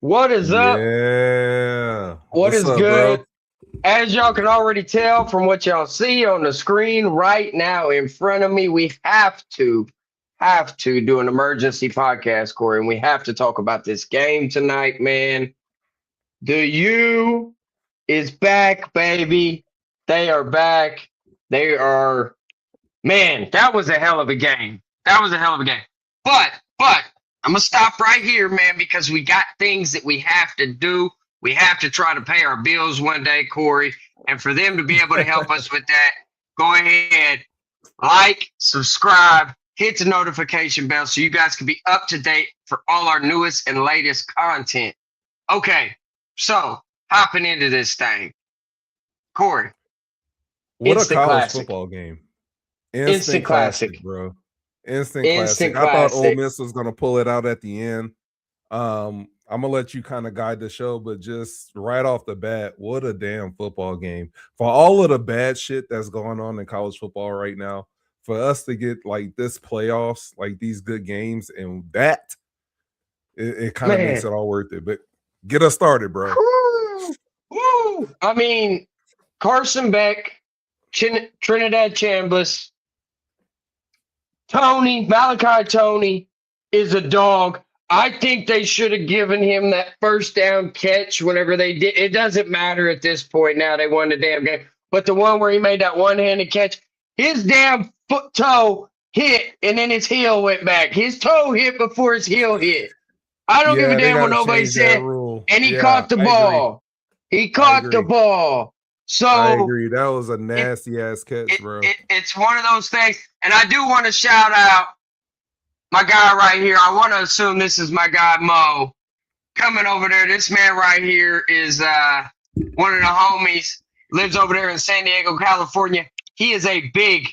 What is up? Yeah. What What's is up, bro? good? As y'all can already tell from what y'all see on the screen right now in front of me, we have to do an emergency podcast, Corey, and we have to talk about this game tonight, man. The U is back, baby. They are back. They are, man, that was a hell of a game. That was a hell of a game. But I'm gonna stop right here, man, because we got things that we have to do. We have to try to pay our bills one day, Corey. And for them to be able to help us with that, go ahead, like, subscribe, hit the notification bell so you guys can be up to date for all our newest and latest content. Okay, so hopping into this thing, Corey, What a instant college classic, football game. instant Instant classic, classic, bro. Instant instant classic. I thought Ole classic. Miss was gonna pull it out at the end. I'm gonna let you kind of guide the show, but just right off the bat, what a damn football game. For all of the bad shit that's going on in college football right now, for us to get like this playoffs, like these good games, and that it kind of makes Man, it all worth it. But get us started, bro. woo, woo. I mean, Carson Beck, Trinidad Chambliss, Tony, Malachi Tony is a dog. I think they should have given him that first down catch whenever they did. It doesn't matter at this point now. They won the damn game. But the one where he made that one-handed catch, his damn foot toe hit and then his heel went back. His toe hit before his heel hit. I don't give a Yeah, they damn got what to nobody change that said. rule. And he Yeah, caught the I agree. ball. He I caught the agree. ball. I So agree. That was a it, nasty ass catch, it, bro. it's one of those things. And I do want to shout out my guy right here. I want to assume this is my guy Mo coming over there. This man right here is one of the homies. Lives over there in San Diego, California. He is a big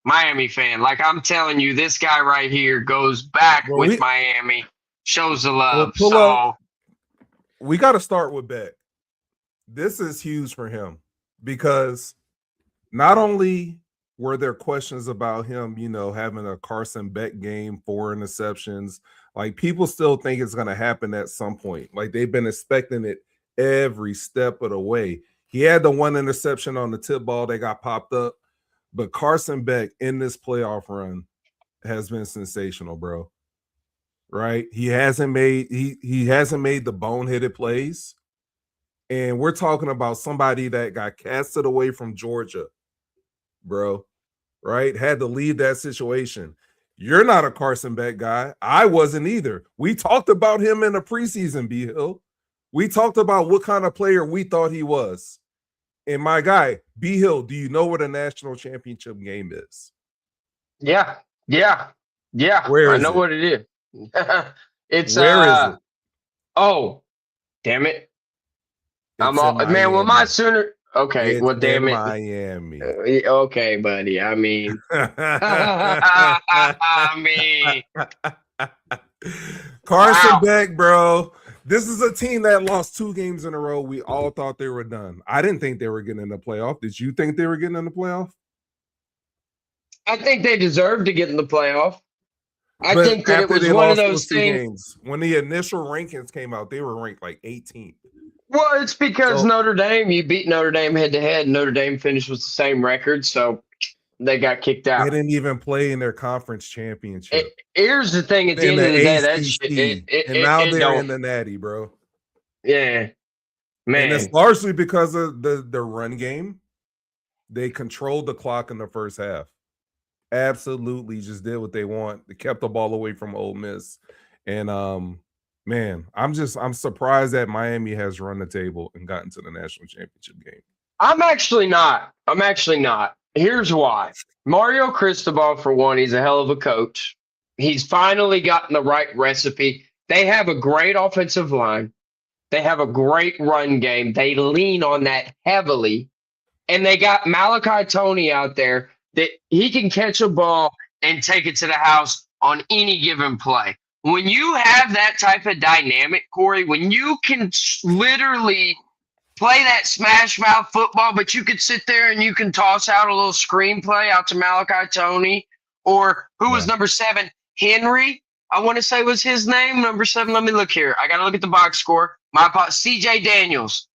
Miami fan. Like I'm telling you, this guy right here goes back Well, with Miami, shows the love. pull up. So We got to start with Beck. This is huge for him because not only were there questions about him, having a Carson Beck game, 4 interceptions, like people still think it's going to happen at some point. Like they've been expecting it every step of the way. He had the 1 interception on the tip ball that got popped up, but Carson Beck in this playoff run has been sensational, bro. Right? He hasn't made the boneheaded plays. And we're talking about somebody that got casted away from Georgia, bro. Right? Had to leave that situation. You're not a Carson Beck guy. I wasn't either. We talked about him in the preseason, B Hill. We talked about what kind of player we thought he was. And my guy, B Hill, do you know what a national championship game is? yeah. Where I is know it? what it is. It's Where is it? oh, damn it. I'm It's in all man, well my Miami. sooner okay, It's well in damn it. Miami. Okay, buddy. I mean I mean Carson wow. Beck, bro. This is a team that lost 2 games in a row. We all thought they were done. I didn't think they were getting in the playoff. Did you think they were getting in the playoff? I think they deserve to get in the playoff. I But think that it after was they one of lost those those two things. games, when the initial rankings came out, they were ranked like 18th. Well, it's because So Notre Dame, you beat Notre Dame head to head. Notre Dame finished with the same record, so they got kicked they out. didn't even play in their conference It, championship here's the thing: at the in end of the the day, that shit, ACC, and now it they're in don't. the Natty, bro. Yeah, And it's man. largely because of the run game. They controlled the clock in the first half. Absolutely just did what they want. They kept the ball away from Ole Miss. And man, I'm surprised that Miami has run the table and gotten to the national championship game. I'm actually not. I'm actually not. Here's why. Mario Cristobal, for one, he's a hell of a coach. He's finally gotten the right recipe. They have a great offensive line. They have a great run game. They lean on that heavily. And they got Malachi Tony out there that he can catch a ball and take it to the house on any given play. When you have that type of dynamic, Corey, when you can literally play that smash mouth football, but you could sit there and you can toss out a little screenplay out to Malachi Tony or who was Yeah. number 7, Henry. I want to say was his name, number 7. Let me look here. I got to look at the box score. CJ Daniels.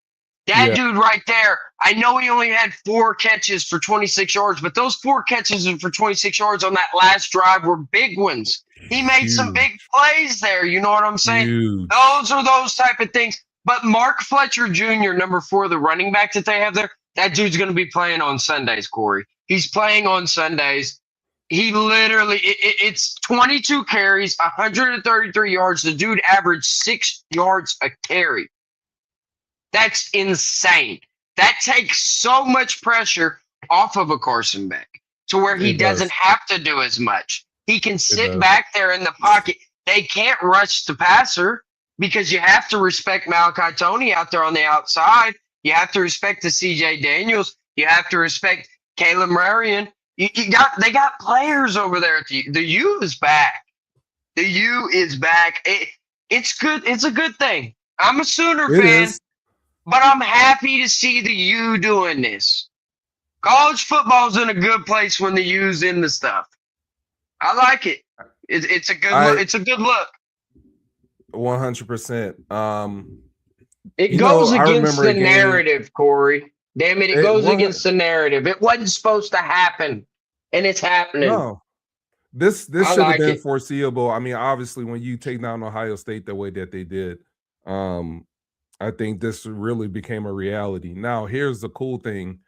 That dude right there, I know he only had 4 catches for 26 yards, but those 4 catches for 26 yards on that last drive were big ones. He made some big plays there. You know what I'm saying? Huge. Those are those type of things. But Mark Fletcher Jr., number 4, the running back that they have there, that dude's going to be playing on Sundays, Corey. He's playing on Sundays. He literally, it's 22 carries, 133 yards. The dude averaged 6 yards a carry. That's insane. That takes so much pressure off of a Carson Beck to where he doesn't have to do as much. He can sit back there in the pocket. They can't rush the passer because you have to respect Malachi Tony out there on the outside. You have to respect the CJ Daniels. You have to respect Caleb Marion. They got players over there. The U is back. The U is back. It's good. It's a good thing. I'm a Sooner fan. But I'm happy to see the U doing this. College football's in a good place when the U's in the stuff. I like it. It's a good look. It's a good look. 100%. It goes against the narrative, Corey. Damn it, it goes against the narrative. It wasn't supposed to happen, and it's happening. No. This should have been foreseeable. I mean, obviously, when you take down Ohio State the way that they did, I think this really became a reality. Now, here's the cool thing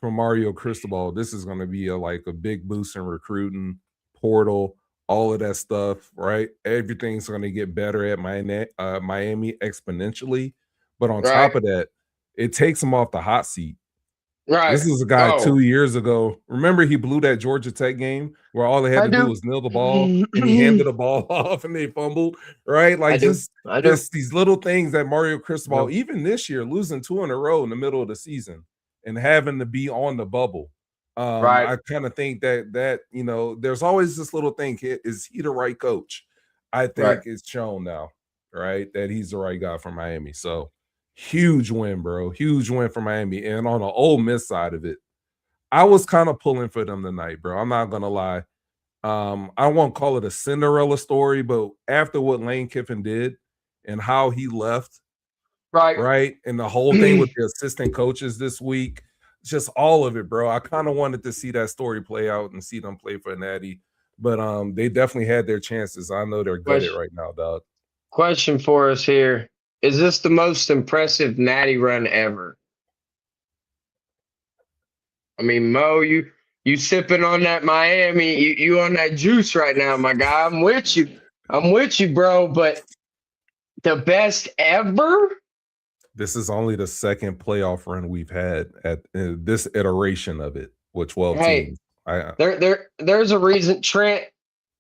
from Mario Cristobal. This is going to be a big boost in recruiting, portal, all of that stuff, right? Everything's going to get better at Miami exponentially. But on top of that, it takes him off the hot seat. Right. This is a guy 2 years ago. Remember, he blew that Georgia Tech game where all they had to do was kneel the ball and he handed the ball off and they fumbled, right? Like just these little things that Mario Cristobal, even this year, losing 2 in a row in the middle of the season and having to be on the bubble. I kind of think that there's always this little thing. Is he the right coach? I think it's shown now, right, that he's the right guy for Miami. So huge win, bro. Huge win for Miami. And on the Ole Miss side of it, I was kind of pulling for them tonight, bro. I'm not going to lie. I won't call it a Cinderella story, but after what Lane Kiffin did and how he left, right, and the whole thing with the assistant coaches this week, just all of it, bro. I kind of wanted to see that story play out and see them play for Natty. But they definitely had their chances. I know they're good at it right now, dog. Question for us here. Is this the most impressive Natty run ever? I mean, Mo, you sipping on that Miami, you on that juice right now, my guy. I'm with you, bro. But the best ever? This is only the second playoff run we've had at this iteration of it with 12 teams. There's a reason. Trent,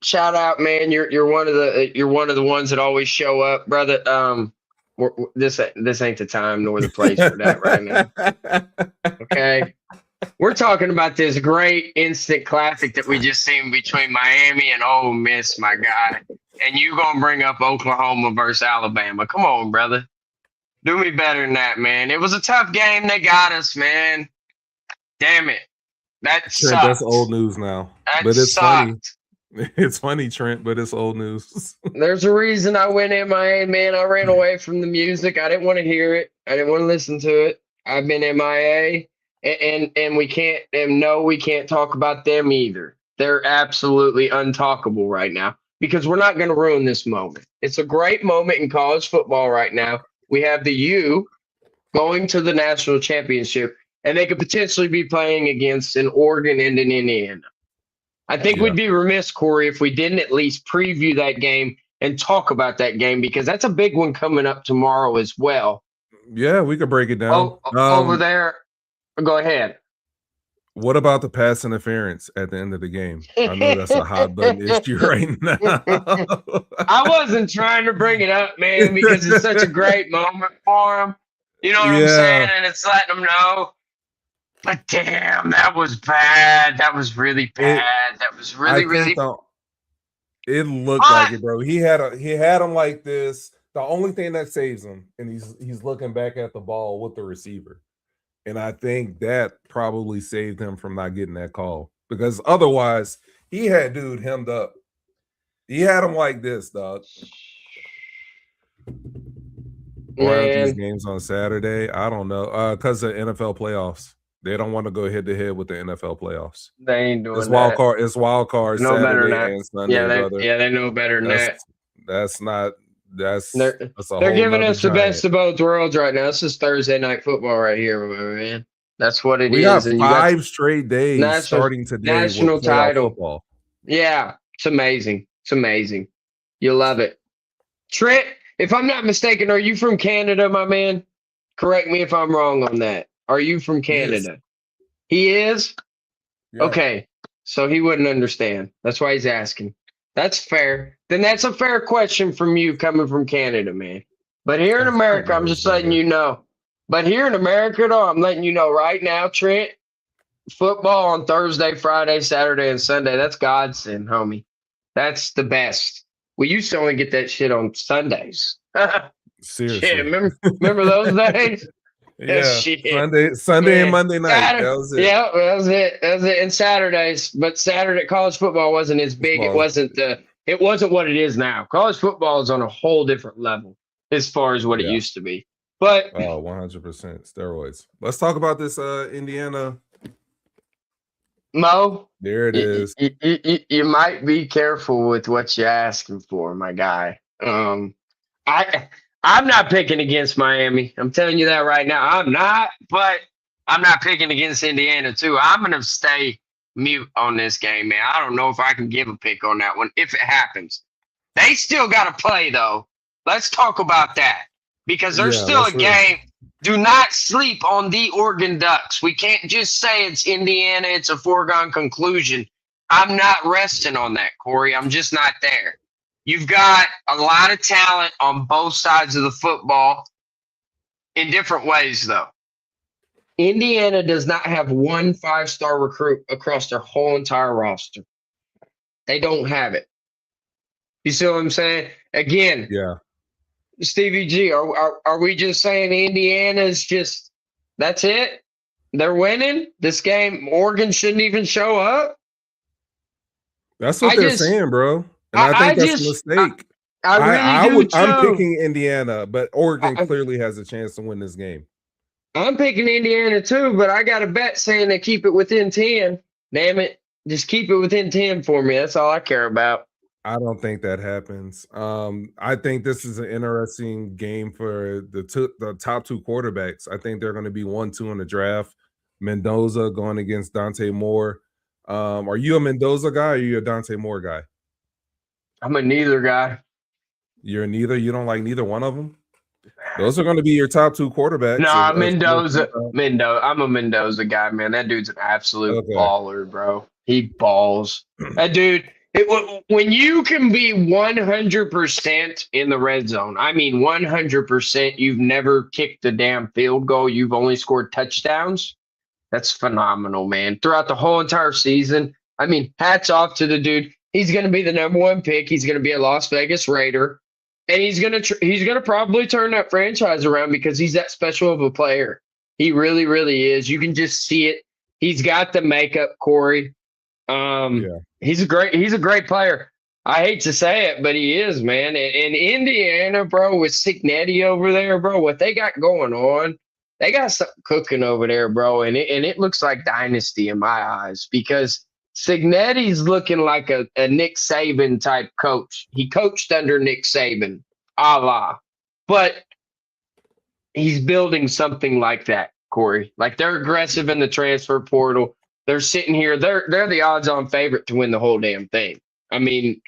shout out, man. You're one of the ones that always show up, brother. This ain't the time nor the place for that right now. Okay. We're talking about this great instant classic that we just seen between Miami and Ole Miss, my guy. And you gonna bring up Oklahoma versus Alabama. Come on, brother. Do me better than that, man. It was a tough game. They got us, man. Damn it. That sucks. That's old news now. But it's funny. It's funny, Trent, but it's old news. There's a reason I went MIA, man. I ran away from the music. I didn't want to hear it. I didn't want to listen to it. I've been MIA, and we can't talk about them either. They're absolutely untalkable right now because we're not going to ruin this moment. It's a great moment in college football right now. We have the U going to the national championship, and they could potentially be playing against an Oregon and an Indiana. I think we'd be remiss, Corey, if we didn't at least preview that game and talk about that game because that's a big one coming up tomorrow as well. Yeah, we could break it down. Over there. Go ahead. What about the pass interference at the end of the game? I know that's a hot button issue right now. I wasn't trying to bring it up, man, because it's such a great moment for them. You know what I'm saying? And it's letting them know. But damn, that was bad. That was really bad. That was really bad. It looked like it, bro. He had him like this. The only thing that saves him, and he's looking back at the ball with the receiver. And I think that probably saved him from not getting that call. Because otherwise, he had dude hemmed up. He had them like this, dog. Why aren't these games on Saturday? I don't know. Because of NFL playoffs. They don't want to go head to head with the NFL playoffs. They ain't doing It's wild card. It's wild card no better Saturday than and Sunday, brother. Yeah, they know better than that. That's not. That's they're giving us the best of both worlds right now. This is Thursday night football right here, man. That's what it is. We got 5 straight days starting today. National title. Football. Yeah, it's amazing. It's amazing. You love it. Trent, if I'm not mistaken, are you from Canada, my man? Correct me if I'm wrong on that. Are you from Canada? Yes. He is? Yeah. Okay. So he wouldn't understand. That's why he's asking. That's fair. Then that's a fair question from you coming from Canada, man. But here in America, I'm just letting you know. But here in America, though, I'm letting you know right now, Trent, football on Thursday, Friday, Saturday, and Sunday, that's godsend, homie. That's the best. We used to only get that shit on Sundays. Seriously. Shit, remember those days? Yeah, Sunday and Monday night. Saturday, that was it. Yeah, that was it. And Saturdays, but Saturday college football wasn't as big. It wasn't what it is now. College football is on a whole different level as far as what it used to be. But 100% steroids. Let's talk about this Indiana. Mo, there it is. You might be careful with what you're asking for, my guy. I'm not picking against Miami. I'm telling you that right now. I'm not, but I'm not picking against Indiana too. I'm going to stay mute on this game, man. I don't know if I can give a pick on that one if it happens. They still got to play, though. Let's talk about that because there's still a game. Do not sleep on the Oregon Ducks. We can't just say it's Indiana. It's a foregone conclusion. I'm not resting on that, Corey. I'm just not there. You've got a lot of talent on both sides of the football in different ways, though. Indiana does not have one 5-star recruit across their whole entire roster. They don't have it. You see what I'm saying? Again, Stevie G, are we just saying Indiana's just that's it? They're winning this game. Oregon shouldn't even show up. That's what they're saying, bro. And I think that's a mistake. I'm picking Indiana, but Oregon clearly has a chance to win this game. I'm picking Indiana too, but I got a bet saying they keep it within 10. Damn it. Just keep it within 10 for me. That's all I care about. I don't think that happens. I think this is an interesting game for the top 2 quarterbacks. I think they're going to be 1-2 in the draft. Mendoza going against Dante Moore. Are you a Mendoza guy or are you a Dante Moore guy? I'm a neither guy. You're neither? You don't like neither one of them? Those are going to be your top 2 quarterbacks. No, Mendoza. I'm a Mendoza guy, man. That dude's an absolute baller, bro. He balls. That dude, when you can be 100% in the red zone, I mean 100%, you've never kicked a damn field goal. You've only scored touchdowns. That's phenomenal, man. Throughout the whole entire season, I mean, hats off to the dude. He's going to be the number 1 pick. He's going to be a Las Vegas Raider, and he's going to probably turn that franchise around because he's that special of a player. He really, really is. You can just see it. He's got the makeup, Corey. He's a great player. I hate to say it, but he is, man. And Indiana, bro, with Cignetti over there, bro, what they got going on, they got something cooking over there, bro. And it looks like dynasty in my eyes because Cignetti's looking like a Nick Saban type coach. He coached under Nick Saban, but he's building something like that, Corey. Like they're aggressive in the transfer portal. They're sitting here. They're the odds-on favorite to win the whole damn thing. I mean,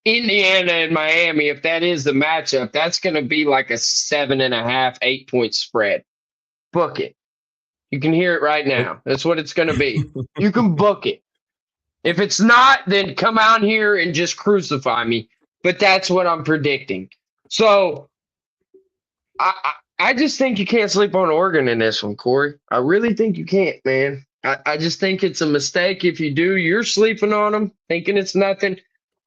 Indiana and Miami, if that is the matchup, that's going to be like a 7.5, 8-point spread. Book it. You can hear it right now. That's what it's going to be. You can book it. If it's not, then come out here and just crucify me. But that's what I'm predicting. So I just think you can't sleep on Oregon in this one, Corey. I really think you can't, man. I just think it's a mistake. If you do, you're sleeping on them, thinking it's nothing.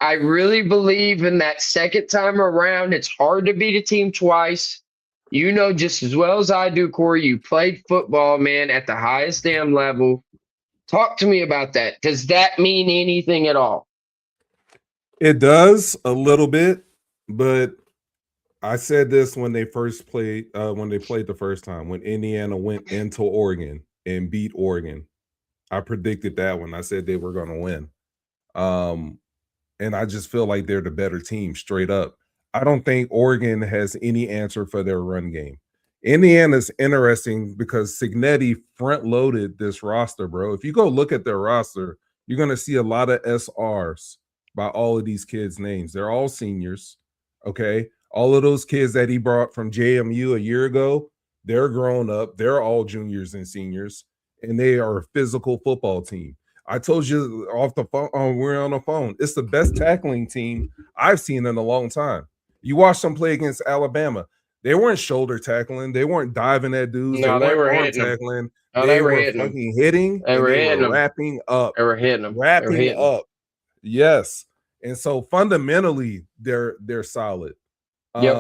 I really believe in that second time around. It's hard to beat a team twice. You know just as well as I do, Corey, you played football, man, at the highest damn level. Talk to me about that. Does that mean anything at all? It does a little bit, but I said this when they first played, when they played the first time, when Indiana went into Oregon and beat Oregon. I predicted that one. I said they were going to win. Um, and I just feel like they're the better team straight up. I don't think Oregon has any answer for their run game. Indiana's interesting because Signetti front loaded this roster, bro. If you go look at their roster, you're going to see a lot of SRs by all of these kids' names. They're all seniors. Okay. All of those kids that he brought from JMU a year ago, they're grown up. They're all juniors and seniors, and they are a physical football team. I told you off the phone, we're on the phone. It's the best tackling team I've seen in a long time. You watch them play against Alabama. They weren't shoulder tackling. They weren't diving at dudes. No, they they weren't were arm hitting them. tackling. No, they they were were hitting them. fucking hitting, They and were they hitting were them. wrapping up. They were hitting them. Wrapping up. Yes. And so fundamentally, they're solid. Yep.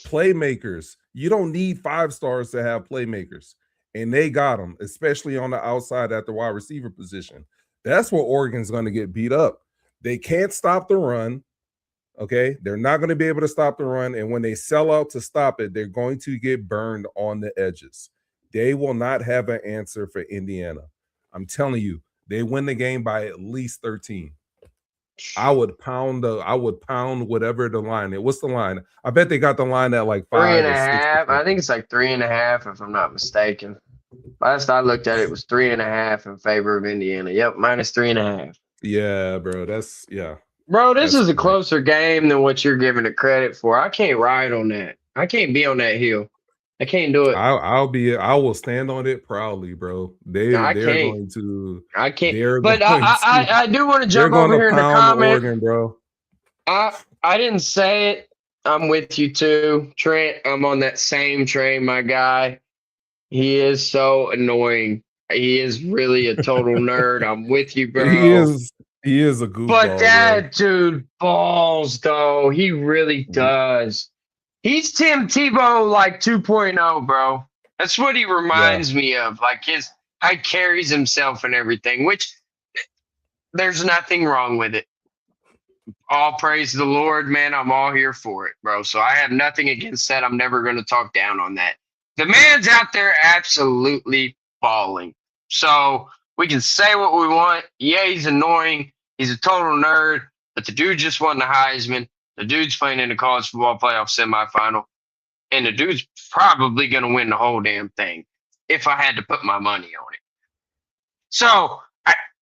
Playmakers. You don't need 5 stars to have playmakers. And they got them, especially on the outside at the wide receiver position. That's where Oregon's going to get beat up. They can't stop the run. Okay. They're not going to be able to stop the run. And when they sell out to stop it, they're going to get burned on the edges. They will not have an answer for Indiana. I'm telling you, they win the game by at least 13. I would pound whatever the line is. What's the line? I bet they got the line at like 5 or 6. 3.5. I think it's like 3.5, if I'm not mistaken. Last I looked at it was 3.5 in favor of Indiana. Yep, minus 3.5. Yeah, bro. Bro, this That's is a great. closer game than what you're giving it credit for. I can't ride on that. I can't be on that hill. I can't do it. I will stand on it proudly, bro. I They're can't. going to I can't. they're But going to I do want to they're jump going over to here in the pound comment. Oregon, bro. I didn't say it. I'm with you too, Trent. I'm on that same train, my guy. He is so annoying. He is really a total nerd. I'm with you, bro. He is a goofball. But that dude balls, though. He really does. He's Tim Tebow like 2.0, bro. That's what he reminds me of. Like how he carries himself and everything, which there's nothing wrong with it. All praise the Lord, man. I'm all here for it, bro. So I have nothing against that. I'm never going to talk down on that. The man's out there absolutely balling. So we can say what we want. Yeah, he's annoying. He's a total nerd, but the dude just won the Heisman. The dude's playing in the college football playoff semifinal. And the dude's probably going to win the whole damn thing if I had to put my money on it. So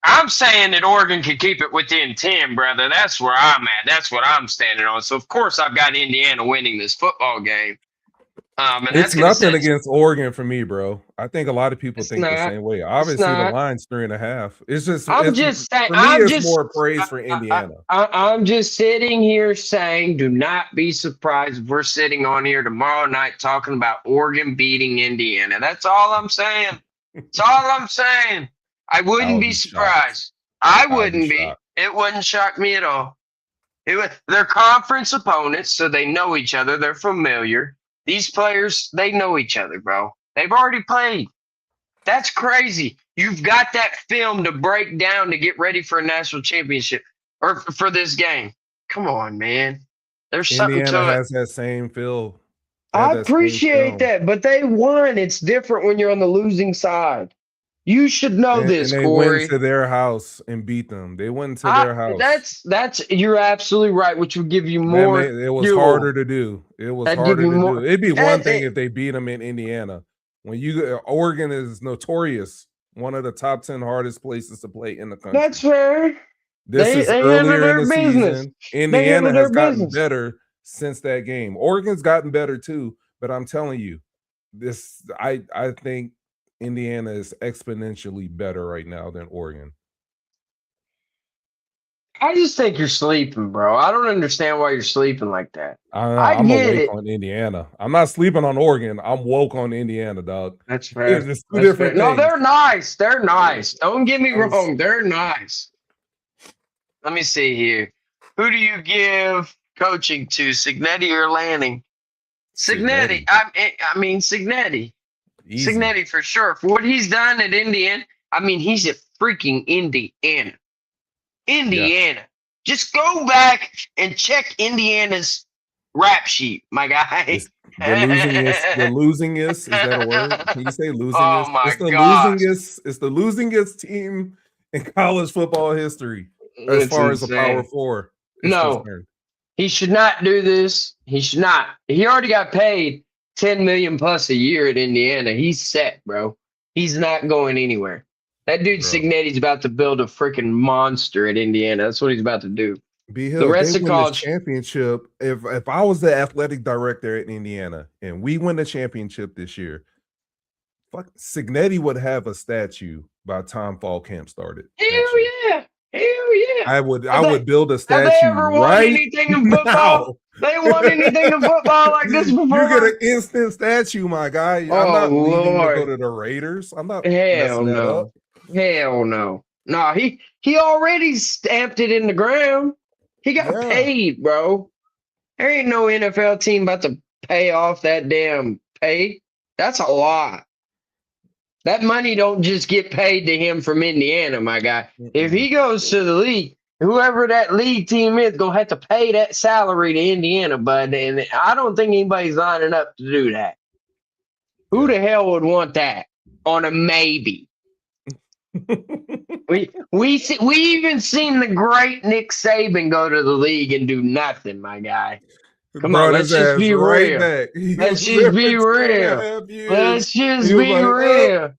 I'm saying that Oregon can keep it within 10, brother. That's where I'm at. That's what I'm standing on. So, of course, I've got Indiana winning this football game. And it's nothing against Oregon for me, bro. I think a lot of people think the same way. Obviously, the line's 3.5. It's just I'm just saying. For me, it's more praise for Indiana. I'm just sitting here saying, do not be surprised if we're sitting on here tomorrow night talking about Oregon beating Indiana. That's all I'm saying. That's all I'm saying. I wouldn't be surprised. I wouldn't be. It wouldn't shock me at all. They're conference opponents, so they know each other. They're familiar. These players, they know each other, bro. They've already played. That's crazy. You've got that film to break down to get ready for a national championship or for this game. Come on, man. There's something to it. Indiana has that same feel. I appreciate that, but they won. It's different when you're on the losing side. You should know this, and they Corey. went to their house and beat them. They went to their house. That's you're absolutely right, which would give you more. It was harder to do. It was harder to do. It'd be one thing if they beat them in Indiana. When Oregon is notorious, one of the top 10 hardest places to play in the country. That's fair. This is earlier in the season. Indiana has gotten better since that game. Oregon's gotten better too, but I'm telling you, I think Indiana is exponentially better right now than Oregon. I just think you're sleeping, bro. I don't understand why you're sleeping like that. I'm awake on Indiana. I'm not sleeping on Oregon. I'm woke on Indiana, dog. That's fair. It's two different things. No, they're nice. They're nice. Don't get me wrong. They're nice. Let me see here. Who do you give coaching to, Signetti or Lanning? Signetti. I mean, Signetti. Easy. Signetti for sure. For what he's done at Indiana, I mean, he's at freaking Indiana. Indiana. Just go back and check Indiana's rap sheet, my guy. The losingest, is that a word? Can you say losingest? Oh my It's the gosh. losingest team in college football history as It's far as a Power insane. Four is No, concerned. he should not do this. He should not. He already got paid 10 million plus a year at Indiana. He's set, bro. He's not going anywhere. That dude Bro. Signetti's about to build a freaking monster at Indiana. That's what he's about to do. B The Hill, if rest they of win this college, championship, if I was the athletic director at Indiana and we win the championship this year, fuck, Signetti would have a statue by the time fall camp started. hell yeah. Hell yeah. I would build a Have statue they ever won right anything in football? now. They won anything in football like this before? You get an instant statue, my guy. I'm not leaving to go to the Raiders. I'm not Hell messing that no. up. Hell no. No, he already stamped it in the ground. He got paid, bro. There ain't no NFL team about to pay off that damn pay. That's a lot. That money don't just get paid to him from Indiana, my guy. If he goes to the league, whoever that league team is gonna have to pay that salary to Indiana, bud. And I don't think anybody's lining up to do that. Who the hell would want that on a maybe? we even seen the great Nick Saban go to the league and do nothing, my guy. Come on, let's just be real. Let's just be real. Let's just be real.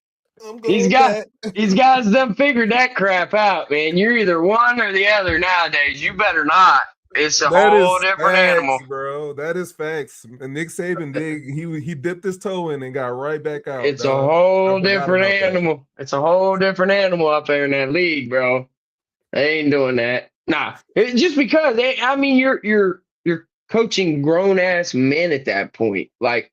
These guys done figured that crap out, man. You're either one or the other nowadays. You better not. It's a whole different animal, bro. That is facts. And Nick Saban did. He dipped his toe in and got right back out. It's a whole different animal. It's a whole different animal up there in that league, bro. They ain't doing that. Nah, just because. I mean, you're coaching grown ass men at that point. Like,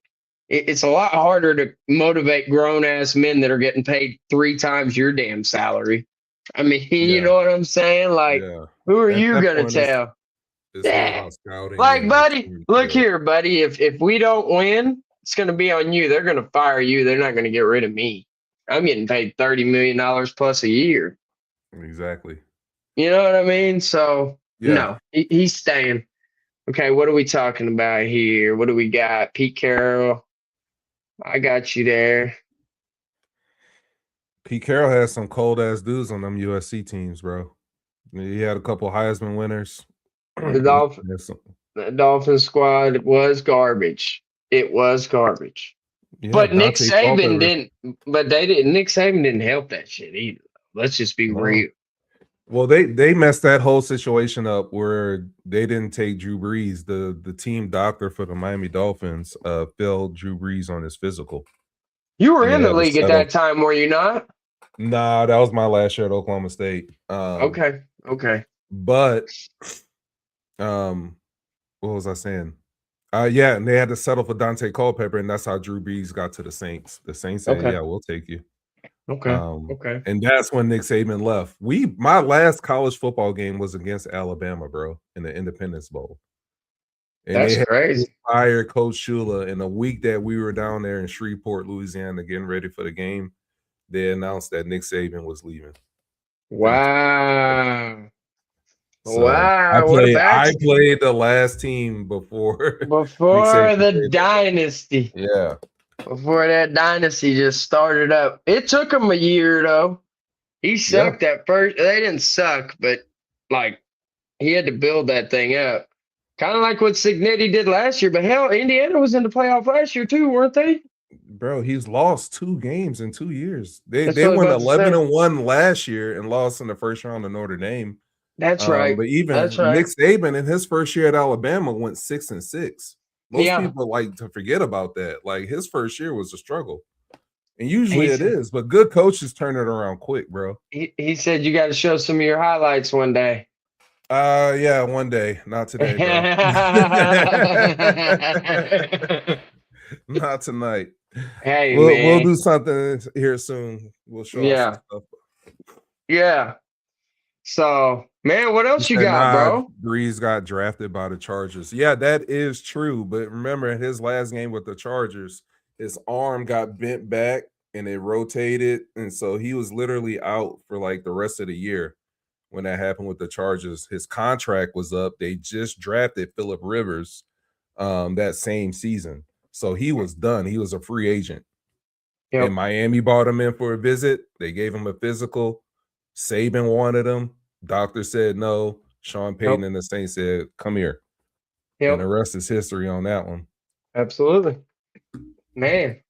it's a lot harder to motivate grown ass men that are getting paid 3 times your damn salary. I mean, you know what I'm saying? Like, who are you gonna tell? Like, buddy, look here, buddy. If we don't win, it's gonna be on you. They're gonna fire you. They're not gonna get rid of me. I'm getting paid $30 million plus a year. Exactly. You know what I mean? So no, he's staying. Okay, what are we talking about here? What do we got? Pete Carroll. I got you there. Pete Carroll has some cold ass dudes on them USC teams, bro. He had a couple Heisman winners. The Dolphins squad was garbage. It was garbage. Yeah, but Nick Saban didn't. But they didn't. Nick Saban didn't help that shit either. Let's just be real. Well, they messed that whole situation up where they didn't take Drew Brees. The team doctor for the Miami Dolphins failed Drew Brees on his physical. You were in the league at that time, were you not? Nah, that was my last year at Oklahoma State. Okay. But what was I saying? Yeah, and they had to settle for Dante Culpepper, and that's how Drew Brees got to the Saints. The Saints said, "Yeah, we'll take you." Okay. And that's when Nick Saban left. My last college football game was against Alabama, bro, in the Independence Bowl. And that's crazy. Fired Coach Shula in a week that we were down there in Shreveport, Louisiana, getting ready for the game. They announced that Nick Saban was leaving. Wow. So I played the last team before the dynasty. Yeah. Before that dynasty just started up. It took him a year though. He sucked at first. They didn't suck, but like he had to build that thing up. Kind of like what Signetti did last year. But hell, Indiana was in the playoff last year too, weren't they? Bro, he's lost 2 games in 2 years. They went 11-1 last year and lost in the first round to Notre Dame. That's right. But even Nick Saban in his first year at Alabama went 6-6. Most people like to forget about that. Like his first year was a struggle. And usually it is, but good coaches turn it around quick, bro. He said you got to show some of your highlights one day. Yeah, one day. Not today, bro. Not tonight. Hey, we'll do something here soon. We'll show some stuff. Yeah. So, man, what else you got, bro? Brees got drafted by the Chargers. Yeah, that is true. But remember, his last game with the Chargers, his arm got bent back and it rotated. And so he was literally out for like the rest of the year when that happened with the Chargers. His contract was up. They just drafted Phillip Rivers that same season. So he was done. He was a free agent. Yep. And Miami brought him in for a visit. They gave him a physical. Saban wanted him. Doctor said no. Sean Payton and the Saints said, come here. Yep. And the rest is history on that one. Absolutely. Man,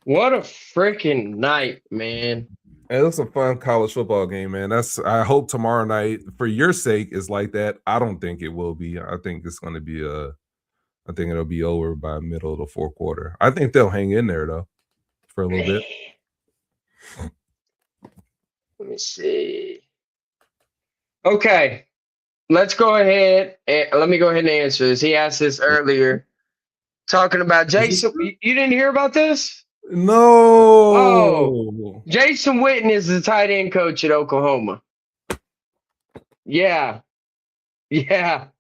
what a freaking night, man. It was a fun college football game, man. I hope tomorrow night, for your sake, is like that. I don't think it will be. I think it's going to be I think it'll be over by middle of the fourth quarter. I think they'll hang in there though for a little bit. Let me see. Okay, let's go ahead and let me go ahead and answer this. He asked this earlier, talking about Jason. You didn't hear about this? No. Oh, Jason Witten is the tight end coach at Oklahoma. Yeah. Yep.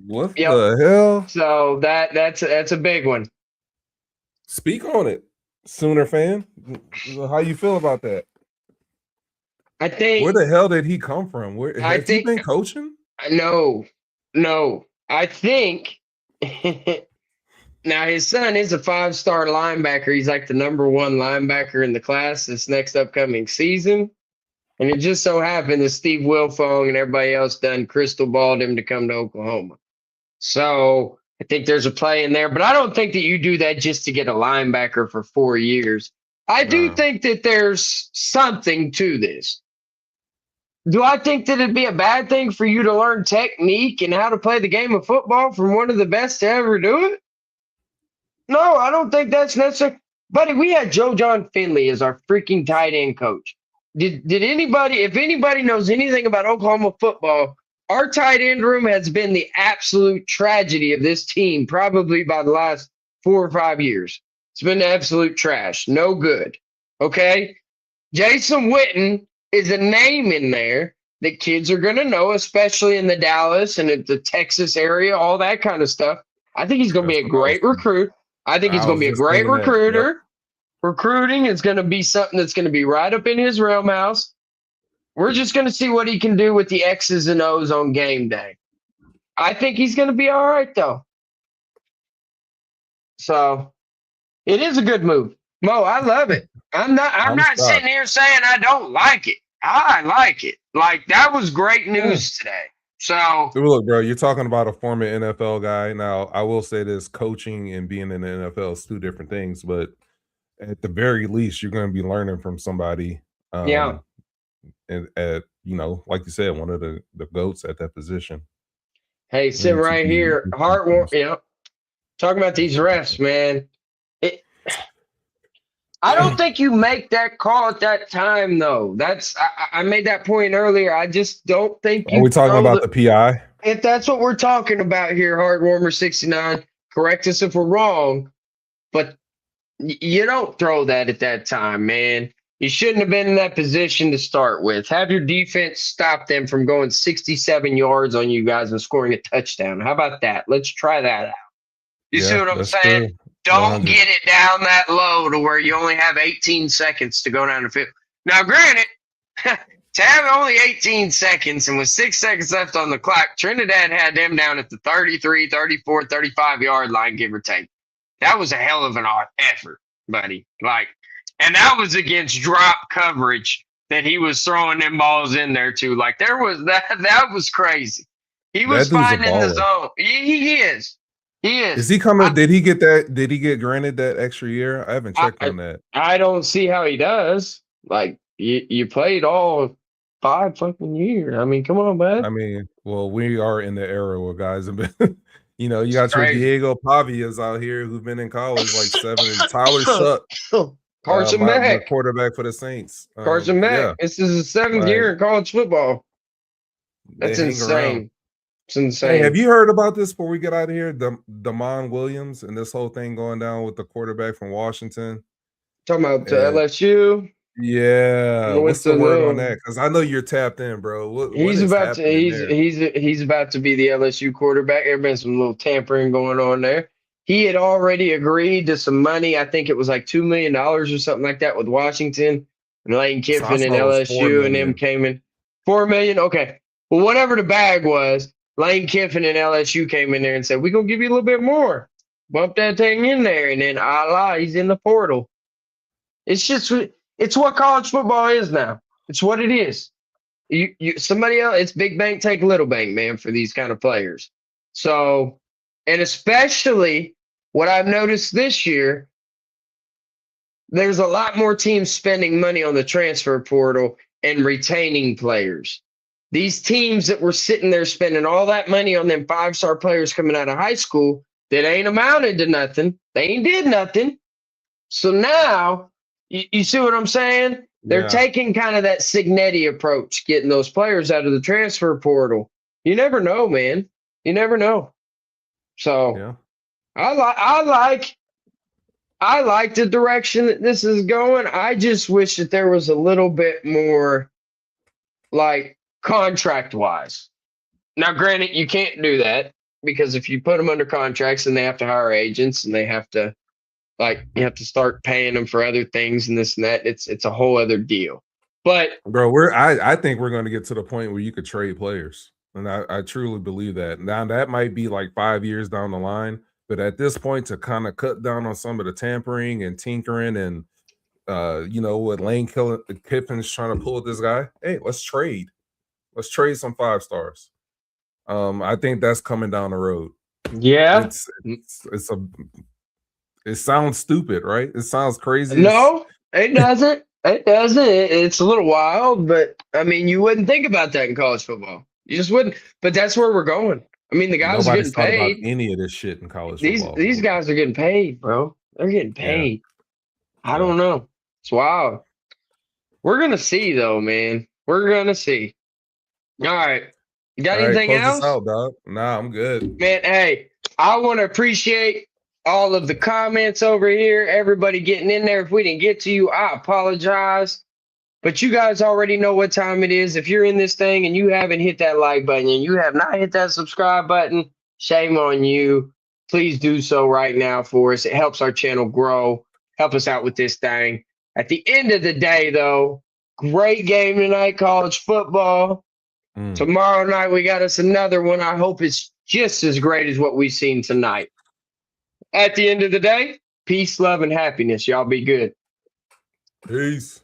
What the hell? So that's a big one. Speak on it, Sooner fan. How you feel about that? I think. Where the hell did he come from? Where has he been coaching? No. I think. Now, his son is a 5-star linebacker. He's like the number 1 linebacker in the class this next upcoming season. And it just so happened that Steve Wilfong and everybody else done crystal balled him to come to Oklahoma. So I think there's a play in there. But I don't think that you do that just to get a linebacker for 4 years. I do think that there's something to this. Do I think that it'd be a bad thing for you to learn technique and how to play the game of football from one of the best to ever do it? No, I don't think that's necessary. Buddy, we had Joe John Finley as our freaking tight end coach. Did anybody, if anybody knows anything about Oklahoma football, our tight end room has been the absolute tragedy of this team probably by the last 4 or 5 years. It's been absolute trash. No good. Okay? Jason Witten is a name in there that kids are going to know, especially in the Dallas and the Texas area, all that kind of stuff. I think he's going to be a great recruit. I think he's going to be a great recruiter. Yep. Recruiting is going to be something that's going to be right up in his realm house. We're just going to see what he can do with the X's and O's on game day. I think he's going to be all right, though. So it is a good move. Mo, I love it. I'm not sitting here saying I don't like it. I like it. Like, that was great news today. So look, bro, you're talking about a former NFL guy. Now, I will say this: coaching and being in the NFL is 2 different things, but at the very least, you're going to be learning from somebody. And at like you said, one of the GOATs at that position. Hey, sit right here, heartwarming. Talking about these refs, man. I don't think you make that call at that time, though. I made that point earlier. I just don't think you. Are we talking about the PI? If that's what we're talking about here, Heartwarmer69, correct us if we're wrong, but you don't throw that at that time, man. You shouldn't have been in that position to start with. Have your defense stop them from going 67 yards on you guys and scoring a touchdown. How about that? Let's try that out. You see what I'm saying? True. Don't get it down that low to where you only have 18 seconds to go down the field. Now, granted, to have only 18 seconds and with 6 seconds left on the clock, Trinidad had them down at the 33, 34, 35-yard line, give or take. That was a hell of an effort, buddy. And that was against drop coverage that he was throwing them balls in there too. Like, there was that was crazy. He was finding the zone. He is. He is. Is he coming? Did he get that? Did he get granted that extra year? I haven't checked on that. I don't see how he does. Like, you played all 5 fucking years. I mean, come on, bud. I mean, well, we are in the era where guys have been, you got your Diego Pavias out here who've been in college like 7. Tyler Shuck. Carson Beck. Quarterback for the Saints. Carson Beck. Yeah. This is his 7th year in college football. That's insane. It's insane. Hey, have you heard about this before we get out of here? Damon Williams and this whole thing going down with the quarterback from Washington. Talking about LSU. Yeah. What's the word on that? Because I know you're tapped in, bro. He's about to be the LSU quarterback. There's been some little tampering going on there. He had already agreed to some money. I think it was like $2 million or something like that with Washington. And Lane So I Kiffin and saw it was 4 LSU and them million. came in. 4 million. Okay. Well, whatever the bag was, Lane Kiffin and LSU came in there and said, we're going to give you a little bit more. Bump that thing in there. And then, he's in the portal. It's what college football is now. It's what it is. Somebody else, it's big bank take little bank, man, for these kind of players. So, and especially what I've noticed this year, there's a lot more teams spending money on the transfer portal and retaining players. These teams that were sitting there spending all that money on them 5-star players coming out of high school that ain't amounted to nothing. They ain't did nothing. So now, you see what I'm saying? They're taking kind of that Signetti approach, getting those players out of the transfer portal. You never know, man. You never know. So Yeah. I like the direction that this is going. I just wish that there was a little bit more, like, contract-wise. Now, granted, you can't do that because if you put them under contracts, then they have to hire agents and they have to, like, you have to start paying them for other things and this and that. It's a whole other deal. But Bro, I think we're going to get to the point where you could trade players. And I truly believe that. Now, that might be like 5 years down the line. But at this point, to kind of cut down on some of the tampering and tinkering and, what Lane Kiffin's trying to pull with this guy, hey, let's trade. Let's trade some 5-stars. I think that's coming down the road. yeah, It sounds stupid, right? It sounds crazy. no, it doesn't. It doesn't. It's a little wild, but I mean, you wouldn't think about that in college football. You just wouldn't. But that's where we're going. I mean, the guys are Nobody's getting thought about paid. any of this shit in college These football. these guys are getting paid, bro. They're getting paid. I don't know. It's wild. We're gonna see though, man. We're gonna see. All right. You got anything close else? this out, dog. Nah, I'm good. Man, hey, I want to appreciate all of the comments over here, everybody getting in there. If we didn't get to you, I apologize. But you guys already know what time it is. If you're in this thing and you haven't hit that like button and you have not hit that subscribe button, shame on you. Please do so right now for us. It helps our channel grow. Help us out with this thing. At the end of the day, though, great game tonight, college football. Tomorrow night, we got us another one. I hope it's just as great as what we've seen tonight. At the end of the day, peace, love, and happiness. Y'all be good. Peace.